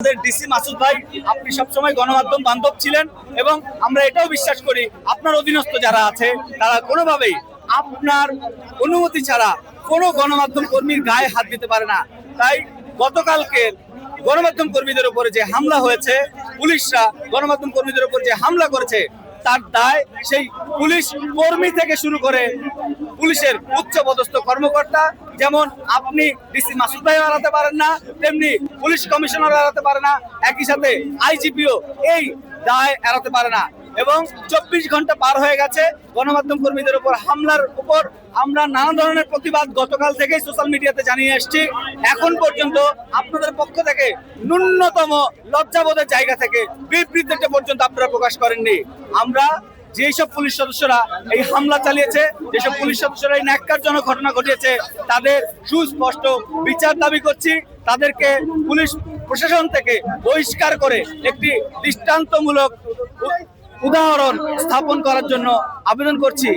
DC Masud ভাই, আপনি সবসময় গণমাধ্যম বান্ধব ছিলেন এবং আমরা এটাও বিশ্বাস করি আপনার অধীনস্থ যারা আছে তারা কোনোভাবেই আপনার অনুমতি ছাড়া কোনো গণমাধ্যম কর্মীর গায়ে হাত দিতে পারে না। তাই গতকালকে গণমাধ্যম কর্মীদের উপরে যে হামলা হয়েছে, পুলিশরা গণমাধ্যম কর্মীদের উপর যে হামলা করেছে, তার দায় সেই পুলিশ কর্মী থেকে শুরু করে পুলিশের উচ্চ পদস্থ কর্মকর্তা, যেমন আপনি ডিসি মাসুদ ভাই এড়াতে পারেন না, তেমনি পুলিশ কমিশনার এড়াতে পারে না, একই সাথে আইজিপিও এই দায় এড়াতে পারে না। এবং 24 ঘন্টা পার হয়ে গেছে গণমাধ্যম কর্মীদের উপর হামলার উপর আমরা নানা ধরনের প্রতিবাদ গতকাল থেকেই সোশ্যাল মিডিয়াতে জানিয়ে আসছি। এখন পর্যন্ত আপনাদের পক্ষ থেকে ন্যূনতম লজ্জাবোধের জায়গা থেকে বিবৃতিটা পর্যন্ত আপনারা প্রকাশ করেননি। আমরা যেসব পুলিশ সদস্যরা এই হামলা চালিয়েছে, যেসব পুলিশ সদস্যরা এই ন্যাক্কারজনক ঘটনা ঘটিয়েছে, তাদের সুস্পষ্ট বিচার দাবি করছি। তাদেরকে পুলিশ প্রশাসন থেকে বহিষ্কার করে একটি দৃষ্টান্তমূলক উদাহরণ স্থাপন করার জন্য আবেদন করছি।